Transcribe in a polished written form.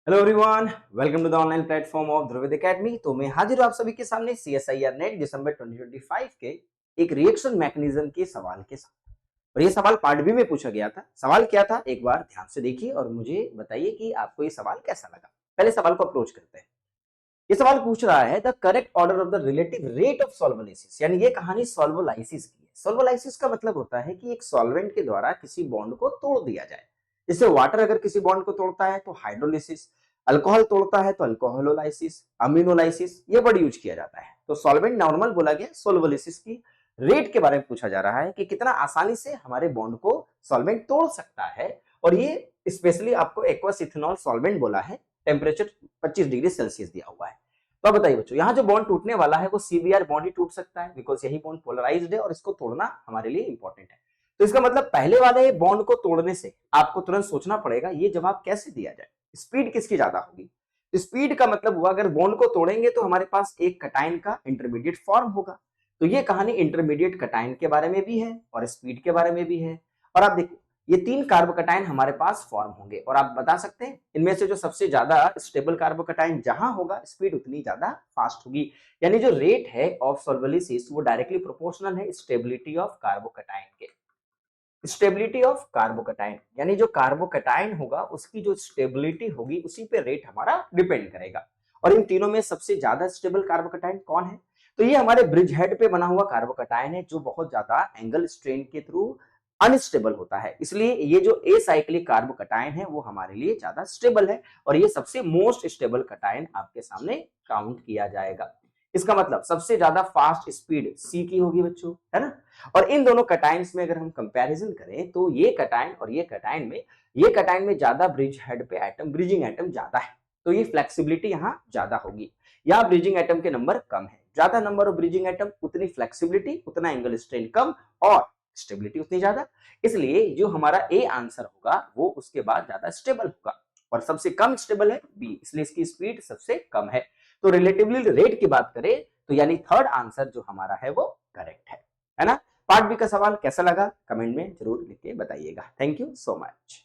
Hello everyone, welcome to the online platform of ध्रुविद academy. तो मैं हाजिर हूं आप सभी के सामने सीएसआईआर नेट दिसंबर 2025 के एक रिएक्शन मैकेनिज्म के सवाल के साथ। और ये सवाल पार्ट बी में पूछा गया था। सवाल क्या था, एक बार ध्यान से देखिए और मुझे बताइए कि आपको ये सवाल कैसा लगा। पहले सवाल को अप्रोच करते हैं। ये सवाल पूछ रहा है the correct order of the relative rate of solvolysis, यानी ये कहानी सॉल्वोलाइसिस की है। सॉल्वोलाइसिस का मतलब होता है कि एक सॉल्वेंट के द्वारा किसी बॉन्ड को तोड़ दिया जाए। जैसे वाटर अगर किसी बॉन्ड को तोड़ता है तो हाइड्रोलिसिस, अल्कोहल तोड़ता है तो अल्कोहलोलाइसिस, अमीनोलाइसिस, ये वर्ड यूज किया जाता है। तो सॉल्वेंट नॉर्मल बोला गया, सॉल्वोलाइसिस की रेट के बारे में पूछा जा रहा है कि कितना आसानी से हमारे बॉन्ड को सॉल्वेंट तोड़ सकता है। और ये स्पेशली आपको एक्वस इथेनॉल सॉल्वेंट बोला है, टेम्परेचर 25 डिग्री सेल्सियस दिया हुआ है। तो बताइए बच्चों, यहाँ जो बॉन्ड टूटने वाला है वो सीबीआर बॉन्ड ही टूट सकता है, बिकॉज यही बॉन्ड पोलराइज्ड है और इसको तोड़ना हमारे लिए इंपॉर्टेंट है। तो इसका मतलब पहले वाले बॉन्ड को तोड़ने से आपको तुरंत सोचना पड़ेगा ये जवाब कैसे दिया जाए, स्पीड किसकी ज्यादा होगी। स्पीड का मतलब हुआ अगर बॉन्ड को तोड़ेंगे तो हमारे पास एक कटाइन का इंटरमीडिएट फॉर्म होगा। तो ये कहानी इंटरमीडिएट कटाइन के बारे में भी है और स्पीड के बारे में भी है। और आप देखिए ये तीन कार्बोकटाइन हमारे पास फॉर्म होंगे और आप बता सकते हैं इनमें से जो सबसे ज्यादा स्टेबल कार्बोकटाइन जहां होगा स्पीड उतनी ज्यादा फास्ट होगी। यानी जो रेट है ऑफ सॉल्वोलिसिस वो डायरेक्टली प्रोपोर्शनल है स्टेबिलिटी ऑफ कार्बोकटाइन के। स्टेबिलिटी ऑफ कार्बोकटाइन यानी जो कार्बोकटाइन होगा उसकी जो स्टेबिलिटी होगी उसी पे रेट हमारा डिपेंड करेगा। और इन तीनों में सबसे ज्यादा स्टेबल कार्बोकटाइन कौन है? तो ये हमारे ब्रिज हेड पे बना हुआ कार्बोकटाइन है जो बहुत ज्यादा एंगल स्ट्रेन के थ्रू अनस्टेबल होता है। इसलिए ये जो एसाइक्लिक कार्बोकटाइन है वो हमारे लिए ज्यादा स्टेबल है और ये सबसे मोस्ट स्टेबल कटाइन आपके सामने काउंट किया जाएगा। इसका मतलब सबसे ज्यादा फास्ट स्पीड सी की होगी बच्चों, है ना। और इन दोनों कटाइंस में अगर हम कंपैरिजन करें तो ये कटाइन और ये कटाइन में ज्यादा ब्रिज हेड पे एटम, ब्रिजिंग एटम ज्यादा है, तो ये फ्लेक्सिबिलिटी यहाँ ज्यादा होगी। यहाँ ब्रिजिंग एटम के नंबर कम है, ज्यादा नंबर ऑफ ब्रिजिंग एटम उतनी फ्लेक्सिबिलिटी, उतना एंगल स्ट्रेन कम और स्टेबिलिटी उतनी ज्यादा। इसलिए जो हमारा ए आंसर होगा वो उसके बाद ज्यादा स्टेबल होगा और सबसे कम स्टेबल है बी, इसलिए इसकी स्पीड सबसे कम है। तो रिलेटिवली रेट की बात करें तो यानी थर्ड आंसर जो हमारा है वो करेक्ट है ना। पार्ट बी का सवाल कैसा लगा कमेंट में जरूर लिख के बताइएगा। Thank you so much.